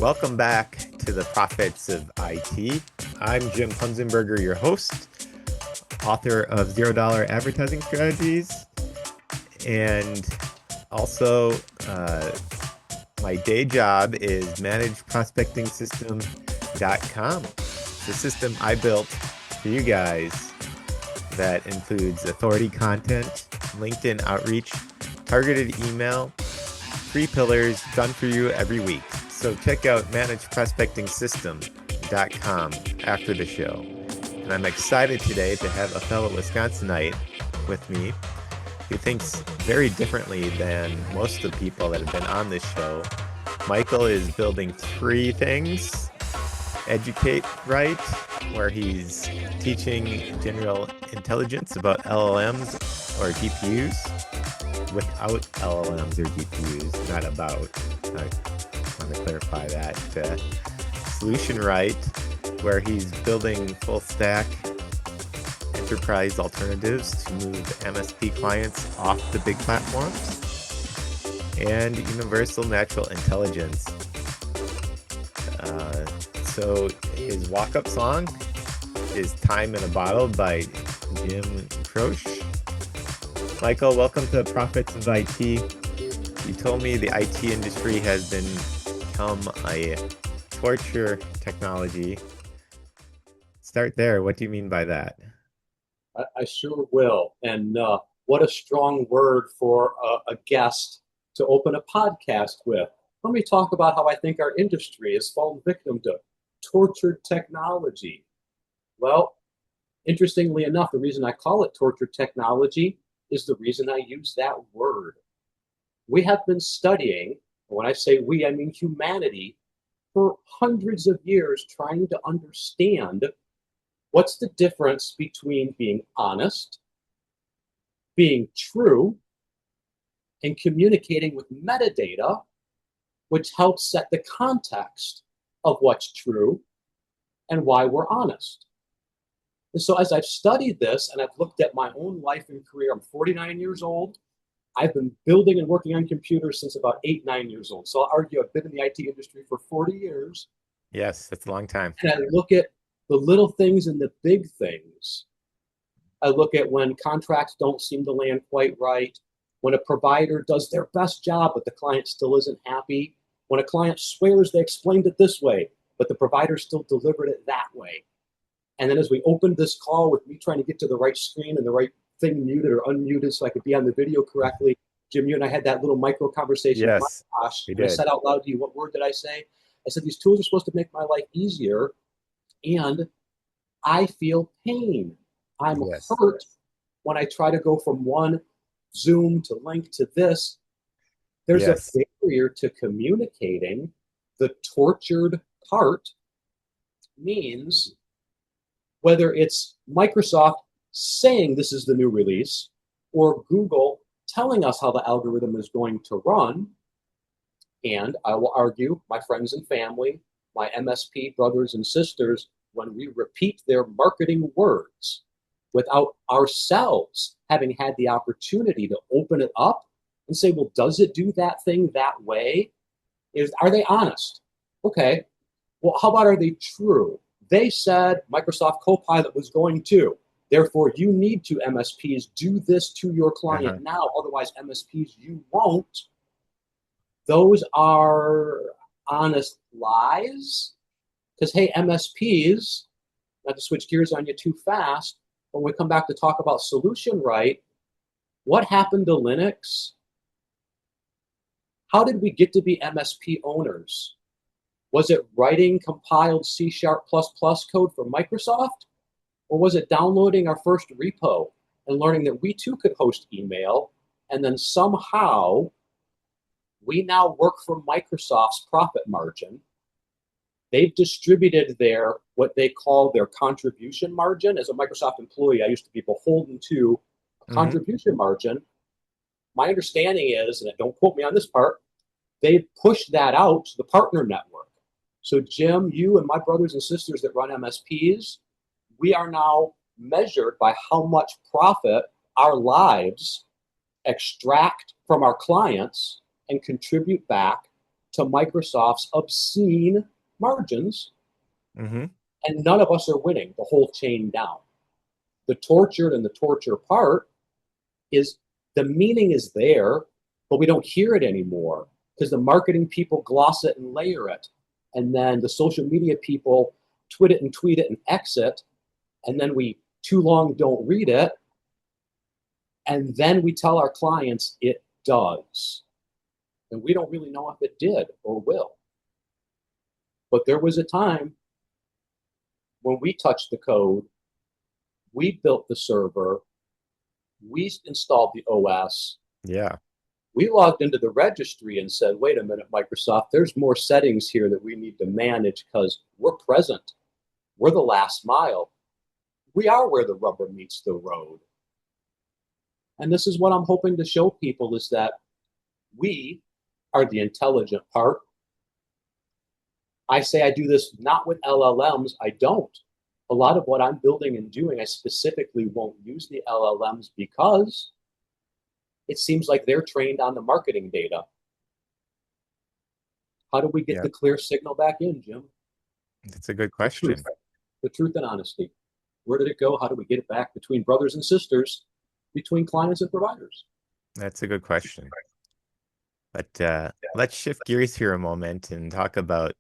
Welcome back to the Profits of IT. I'm Jim Punzenberger, your host, author of $0 Advertising Strategies, and also my day job is manageprospectingsystem.com. It's a system I built for you guys that includes authority content, LinkedIn outreach, targeted email, 3 pillars done for you every week. So check out manageprospectingsystem.com after the show. And I'm excited today to have a fellow Wisconsinite with me who thinks very differently than most of the people that have been on this show. Michael is building 3 things. Educate Right, where he's teaching general intelligence about LLMs or GPUs without LLMs or GPUs, not about. I want to clarify that. Solution Right, where he's building full stack enterprise alternatives to move MSP clients off the big platforms. And Universal Natural Intelligence. So his walk-up song is Time in a Bottle by Jim Croce. Michael, welcome to Profits of IT. You told me the IT industry has become a torture technology. Start there. What do you mean by that? I sure will. And what a strong word for a guest to open a podcast with. Let me talk about how I think our industry has fallen victim to tortured technology. Well, interestingly enough, the reason I call it tortured technology is the reason I use that word. We have been studying, when I say we, I mean humanity, for hundreds of years trying to understand what's the difference between being honest, being true, and communicating with metadata, which helps set the context of what's true and why we're honest. And so as I've studied this and I've looked at my own life and career, I'm 49 years old. I've been building and working on computers since about 8, 9 years old. So I'll argue I've been in the IT industry for 40 years. Yes, that's a long time. And I look at the little things and the big things. I look at when contracts don't seem to land quite right, when a provider does their best job, but the client still isn't happy, when a client swears they explained it this way, but the provider still delivered it that way. And then as we opened this call with me trying to get to the right screen and the right thing muted or unmuted so I could be on the video correctly, Jim, you and I had that little micro conversation. Yes, my gosh, we I did. said out loud to you, what word did I say? I said, these tools are supposed to make my life easier, and I feel pain. I'm Yes. hurt when I try to go from one Zoom to link to this. There's a Yes. barrier to communicating. The tortured part means whether it's Microsoft saying this is the new release or Google telling us how the algorithm is going to run. And I will argue, my friends and family, my MSP brothers and sisters, when we repeat their marketing words without ourselves having had the opportunity to open it up and say, well, does it do that thing that way? Are they honest? Okay. Well, how about are they true? They said Microsoft Copilot was going to. Therefore, you need to, MSPs, do this to your client now. Otherwise, MSPs, you won't. Those are honest lies. Because, hey, MSPs, not to switch gears on you too fast, when we come back to talk about solution right, what happened to Linux? How did we get to be MSP owners? Was it writing compiled C# code for Microsoft? Or was it downloading our first repo and learning that we too could host email, and then somehow we now work for Microsoft's profit margin? They've distributed their, what they call their contribution margin. As a Microsoft employee, I used to be beholden to a contribution margin. My understanding is, and don't quote me on this part, they've pushed that out to the partner network. So Jim, you and my brothers and sisters that run MSPs, we are now measured by how much profit our lives extract from our clients and contribute back to Microsoft's obscene margins, Mm-hmm. and none of us are winning the whole chain down. The tortured and the torture part is the meaning is there, but we don't hear it anymore because the marketing people gloss it and layer it. And then the social media people twit it and tweet it and exit. And then we too long don't read it. And then we tell our clients it does. And we don't really know if it did or will. But there was a time when we touched the code, we built the server, we installed the OS, Yeah. we logged into the registry and said, wait a minute, Microsoft, there's more settings here that we need to manage because we're present. We're the last mile. We are where the rubber meets the road. And this is what I'm hoping to show people is that we are the intelligent part. I say I do this not with LLMs. I don't. A lot of what I'm building and doing, I specifically won't use the LLMs because it seems like they're trained on the marketing data. How do we get Yeah. the clear signal back in, Jim? That's a good The truth. question. The truth and honesty. Where did it go? How do we get it back between brothers and sisters, between clients and providers? That's a good question. But let's shift gears here a moment and talk about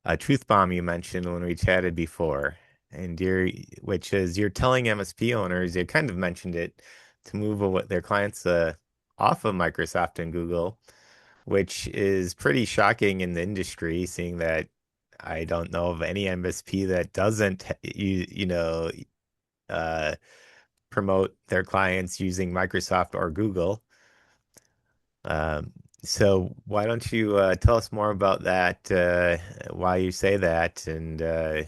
a truth bomb you mentioned when we chatted before, and which is you're telling MSP owners, you kind of mentioned it, to move their clients off of Microsoft and Google, which is pretty shocking in the industry, seeing that I don't know of any MSP that doesn't, uh, promote their clients using Microsoft or Google. Um, so why don't you tell us more about that, why you say that, and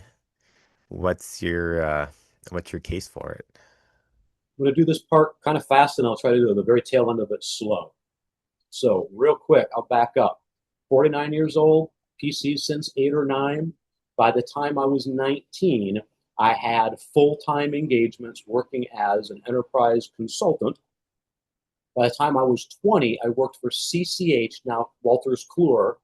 what's your case for it? I'm going to do this part kind of fast and I'll try to do the very tail end of it slow. So, real quick, I'll back up. 49 years old, PCs since 8 or 9. By the time I was 19, I had full-time engagements working as an enterprise consultant. By the time I was 20, I worked for CCH, now Wolters Kluwer,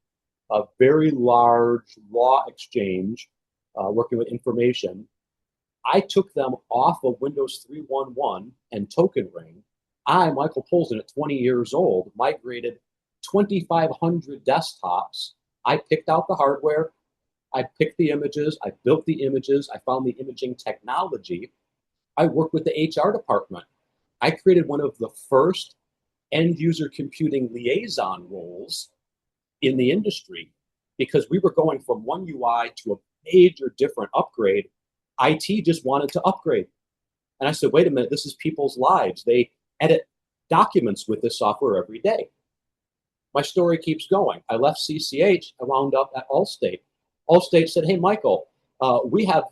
a very large law exchange working with information. I took them off of Windows 3.1.1 and Token Ring. I, Michael Polzin, at 20 years old, migrated 2,500 desktops. I picked out the hardware. I picked the images. I built the images. I found the imaging technology. I worked with the HR department. I created one of the first end user computing liaison roles in the industry because we were going from one UI to a major different upgrade. IT just wanted to upgrade. And I said, wait a minute, this is people's lives. They edit documents with this software every day. My story keeps going. I left CCH. I wound up at Allstate. Allstate said, hey, Michael, we have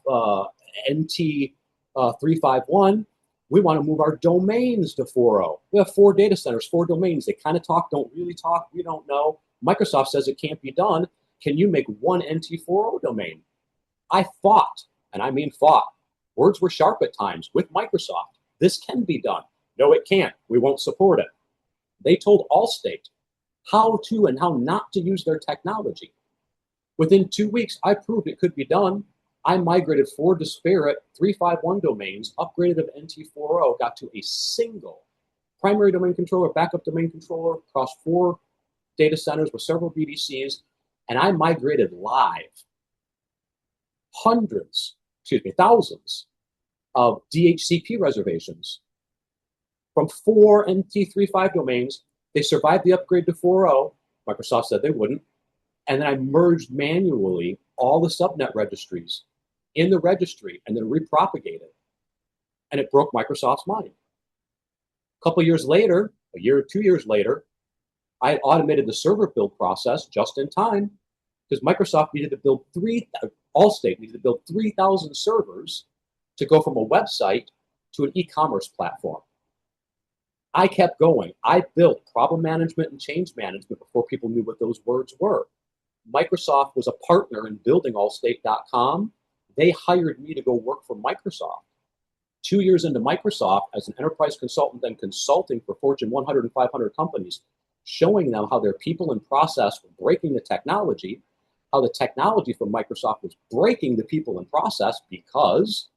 NT 351. We want to move our domains to 4.0. We have 4 data centers, 4 domains. They kind of talk, don't really talk. We don't know. Microsoft says it can't be done. Can you make one NT 4.0 domain? I fought, and I mean fought. Words were sharp at times with Microsoft. This can be done. No, it can't. We won't support it. They told Allstate how to and how not to use their technology. Within 2 weeks, I proved it could be done. I migrated 4 disparate 351 domains, upgraded of NT 4.0, got to a single primary domain controller, backup domain controller across 4 data centers with several VDCs, and I migrated live thousands of DHCP reservations from 4 NT35 domains. They survived the upgrade to 4.0. Microsoft said they wouldn't. And then I merged manually all the subnet registries in the registry and then repropagated. And it broke Microsoft's mind. A couple years later, a year or 2 years later, I had automated the server build process just in time because Microsoft needed to build Allstate needed to build 3,000 servers to go from a website to an e-commerce platform. I kept going. I built problem management and change management before people knew what those words were. Microsoft was a partner in building Allstate.com. They hired me to go work for Microsoft. 2 years into Microsoft as an enterprise consultant and consulting for Fortune 100 and 500 companies, showing them how their people and process were breaking the technology, how the technology from Microsoft was breaking the people and process because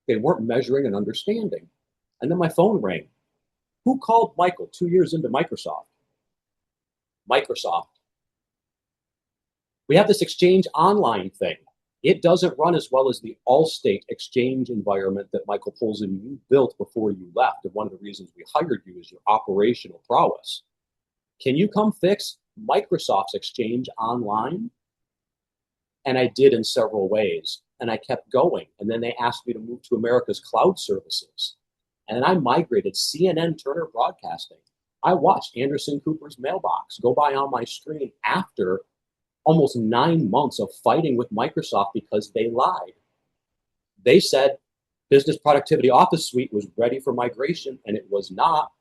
they weren't measuring and understanding. And then my phone rang. Who called Michael 2 years into Microsoft? Microsoft. We have this Exchange Online thing. It doesn't run as well as the Allstate Exchange environment that Michael Polzin, you built before you left. And one of the reasons we hired you is your operational prowess. Can you come fix Microsoft's Exchange Online? And I did in several ways. And I kept going. And then they asked me to move to America's cloud services. And then I migrated CNN Turner Broadcasting. I watched Anderson Cooper's mailbox go by on my screen after almost 9 months of fighting with Microsoft because they lied. They said Business Productivity Office Suite was ready for migration, and it was not.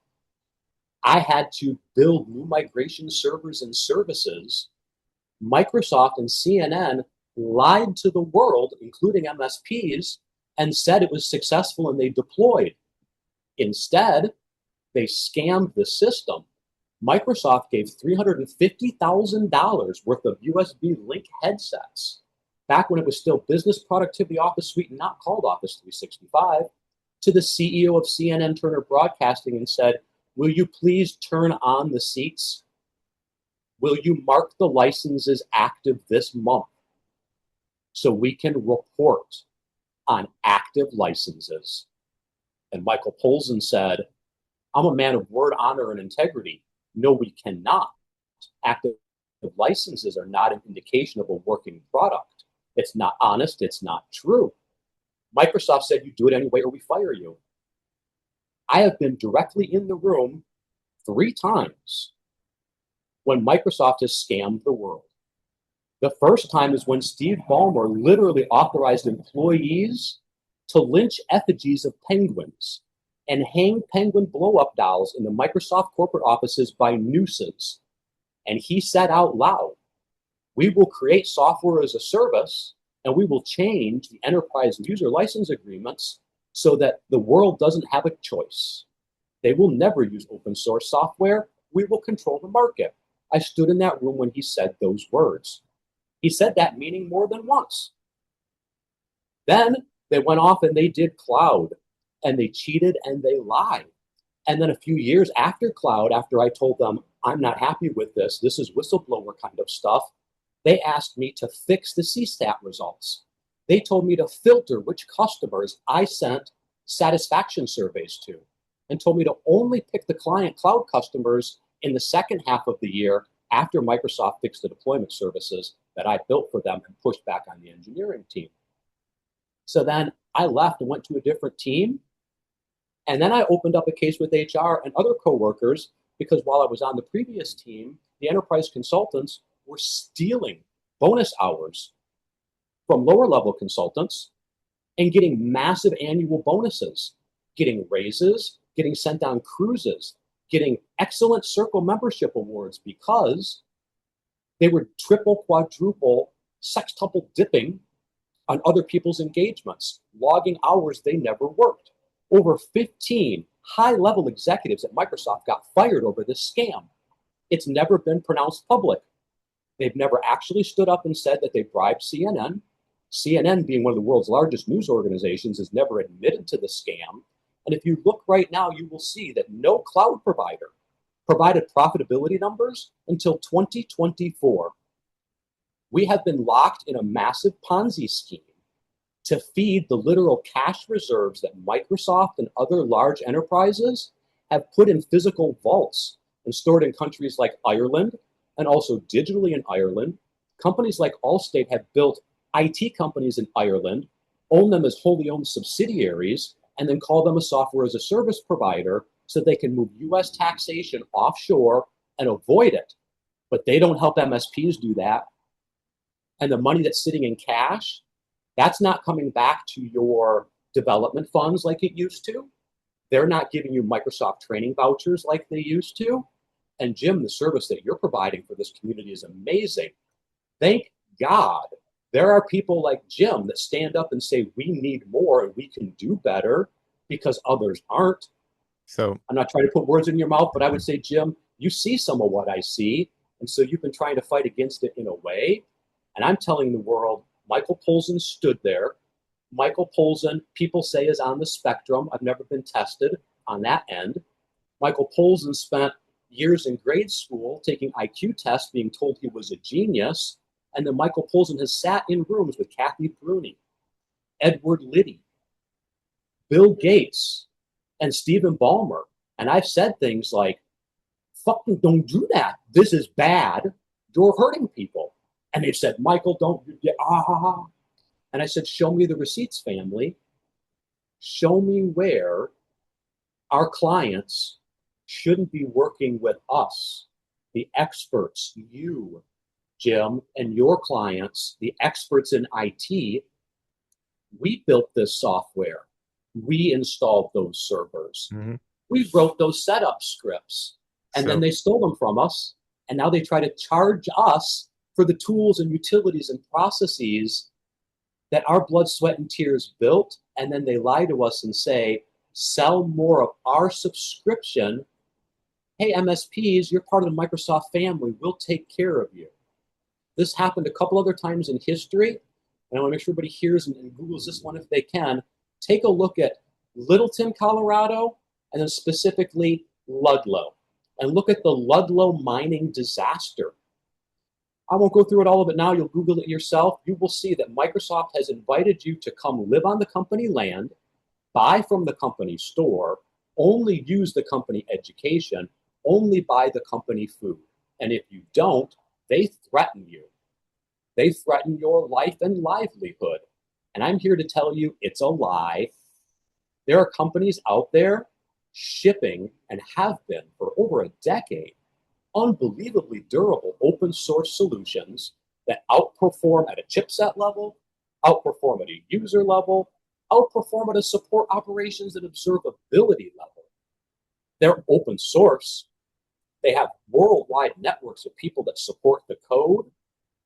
I had to build new migration servers and services. Microsoft and CNN lied to the world, including MSPs, and said it was successful and they deployed. Instead, they scammed the system. Microsoft gave $350,000 worth of USB link headsets, back when it was still Business Productivity Office Suite and not called Office 365, to the CEO of CNN Turner Broadcasting and said, will you please turn on the seats? Will you mark the licenses active this month so we can report on active licenses? And Michael Polzin said, I'm a man of word, honor, and integrity. No, we cannot. Active licenses are not an indication of a working product. It's not honest. It's not true. Microsoft said, you do it anyway or we fire you. I have been directly in the room 3 times when Microsoft has scammed the world. The first time is when Steve Ballmer literally authorized employees to lynch effigies of penguins and hang penguin blow-up dolls in the Microsoft corporate offices by nooses. And he said out loud, we will create software as a service and we will change the enterprise user license agreements so that the world doesn't have a choice. They will never use open source software. We will control the market. I stood in that room when he said those words. He said that meaning more than once. Then they went off and they did cloud. And they cheated and they lied. And then a few years after cloud, after I told them, I'm not happy with this, this is whistleblower kind of stuff, they asked me to fix the CSAT results. They told me to filter which customers I sent satisfaction surveys to, and told me to only pick the client cloud customers in the second half of the year after Microsoft fixed the deployment services that I built for them and pushed back on the engineering team. So then I left and went to a different team. And then I opened up a case with HR and other coworkers because while I was on the previous team, the enterprise consultants were stealing bonus hours from lower level consultants and getting massive annual bonuses, getting raises, getting sent on cruises, getting excellent circle membership awards because they were triple, quadruple, sextuple dipping on other people's engagements, logging hours they never worked. Over 15 high-level executives at Microsoft got fired over this scam. It's never been pronounced public. They've never actually stood up and said that they bribed CNN. CNN, being one of the world's largest news organizations, has never admitted to the scam. And if you look right now, you will see that no cloud provider provided profitability numbers until 2024. We have been locked in a massive Ponzi scheme to feed the literal cash reserves that Microsoft and other large enterprises have put in physical vaults and stored in countries like Ireland and also digitally in Ireland. Companies like Allstate have built IT companies in Ireland, own them as wholly owned subsidiaries, and then call them a software as a service provider so they can move US taxation offshore and avoid it. But they don't help MSPs do that. And the money that's sitting in cash, that's not coming back to your development funds like it used to. They're not giving you Microsoft training vouchers like they used to. And Jim, the service that you're providing for this community is amazing. Thank God there are people like Jim that stand up and say, we need more and we can do better because others aren't. So I'm not trying to put words in your mouth, but I would say, Jim, You see some of what I see, and so you've been trying to fight against it in a way. And I'm telling the world, Michael Polzin stood there. Michael Polzin, people say, is on the spectrum. I've never been tested on that end. Michael Polzin spent years in grade school taking IQ tests, being told he was a genius. And then Michael Polzin has sat in rooms with Kathy Bruni, Edward Liddy, Bill Gates, and Stephen Ballmer. And I've said things like, fucking don't do that. This is bad. You're hurting people. And they've said, Michael, don't. And I said, show me the receipts, family. Show me where our clients shouldn't be working with us, the experts, you, Jim, and your clients, the experts in IT. We built this software. We installed those servers. Mm-hmm. We wrote those setup scripts. And then they stole them from us. And now they try to charge us for the tools and utilities and processes that our blood, sweat, and tears built. And then they lie to us and say, sell more of our subscription. Hey, MSPs, you're part of the Microsoft family. We'll take care of you. This happened a couple other times in history. And I want to make sure everybody hears and Googles this one if they can. Take a look at Littleton, Colorado, and then specifically Ludlow. And look at the Ludlow mining disaster. I won't go through all of it now. You'll Google it yourself. You will see that Microsoft has invited you to come live on the company land, buy from the company store, only use the company education, only buy the company food. And if you don't, they threaten you. They threaten your life and livelihood. And I'm here to tell you it's a lie. There are companies out there shipping, and have been for over a decade, unbelievably durable open source solutions that outperform at a chipset level, outperform at a user level, outperform at a support operations and observability level. They're open source. They have worldwide networks of people that support the code.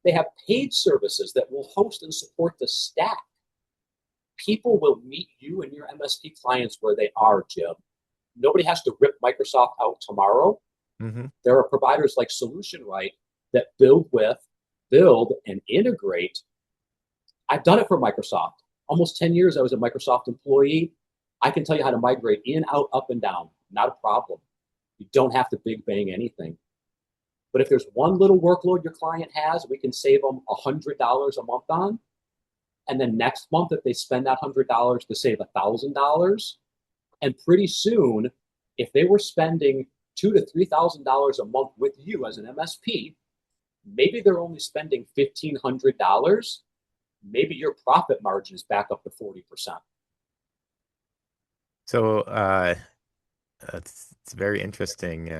They have paid services that will host and support the stack. People will meet you and your MSP clients where they are, Jim. Nobody has to rip Microsoft out tomorrow. Mm-hmm. There are providers like SolutionRight that build and integrate. I've done it for Microsoft. Almost 10 years I was a Microsoft employee. I can tell you how to migrate in, out, up, and down. Not a problem. You don't have to big bang anything. But if there's one little workload your client has, we can save them $100 a month on. And then next month, if they spend that $100 to save $1,000, and pretty soon, if they were spending $2,000 to $3,000 a month with you as an MSP, maybe they're only spending $1,500. Maybe your profit margin is back up to 40%. So it's a very interesting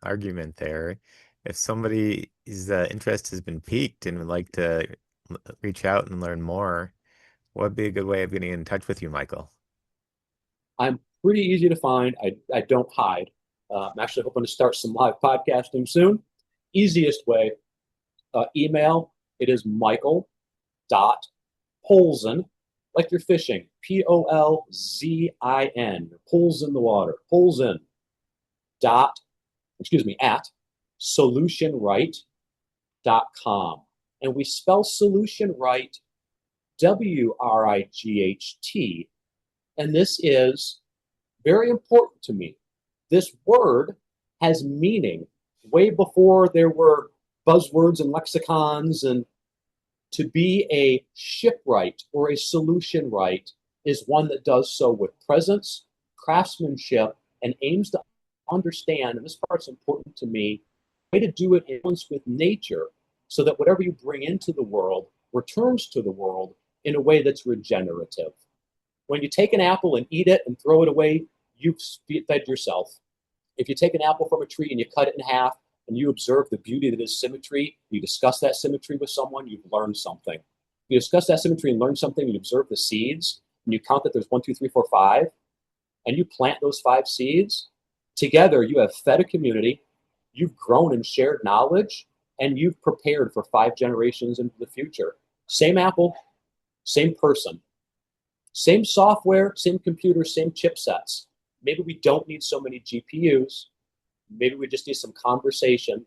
argument there. If somebody's interest has been piqued and would like to reach out and learn more, what would be a good way of getting in touch with you, Michael? I'm pretty easy to find. I don't hide. I'm actually hoping to start some live podcasting soon. Easiest way, email. It is michael.polzin, like you're fishing, Polzin, pulls in the water, Polzin, at solutionright.com. And we spell solution right, WRIGHT. And this is very important to me. This word has meaning way before there were buzzwords and lexicons. And to be a shipwright or a solution right is one that does so with presence, craftsmanship, and aims to understand, and this part's important to me, way to do it in balance with nature so that whatever you bring into the world returns to the world in a way that's regenerative. When you take an apple and eat it and throw it away, you've fed yourself. If you take an apple from a tree and you cut it in half and you observe the beauty that is symmetry, you discuss that symmetry with someone, you've learned something. You discuss that symmetry and learn something, and you observe the seeds, and you count that there's 1, 2, 3, 4, 5, and you plant those 5 seeds. Together, you have fed a community, you've grown and shared knowledge, and you've prepared for 5 generations into the future. Same apple, same person. Same software, same computer, same chipsets. Maybe we don't need so many GPUs. Maybe we just need some conversation.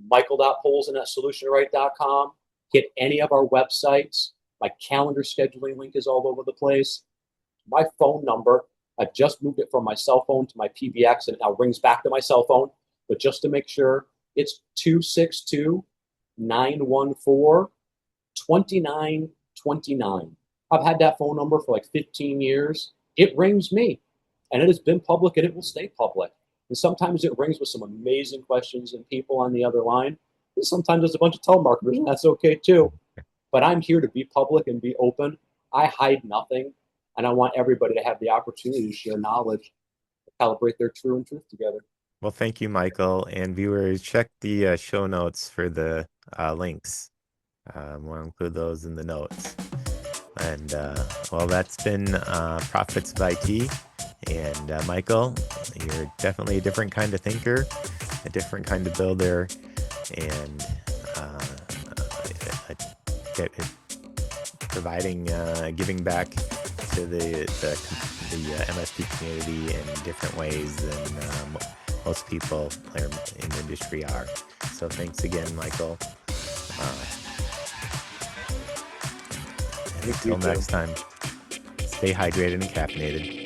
Michael.Polzin@solutionright.com. Hit any of our websites. My calendar scheduling link is all over the place. My phone number, I've just moved it from my cell phone to my PBX, and it now rings back to my cell phone. But just to make sure, it's 262-914-2929. I've had that phone number for like 15 years. It rings me, and it has been public, and it will stay public. And sometimes it rings with some amazing questions and people on the other line. And sometimes there's a bunch of telemarketers, and that's okay too. But I'm here to be public and be open. I hide nothing, and I want everybody to have the opportunity to share knowledge, to calibrate their true and truth together. Well, thank you, Michael. And viewers, check the show notes for the links. We'll include those in the notes. And well, that's been Profits of IT. And Michael, you're definitely a different kind of thinker, a different kind of builder, and providing, giving back to the MSP community in different ways than most people in the industry are. So thanks again, Michael. Until next time, stay hydrated and caffeinated.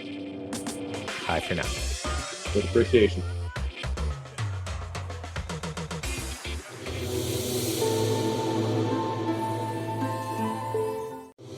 Bye for now. With appreciation.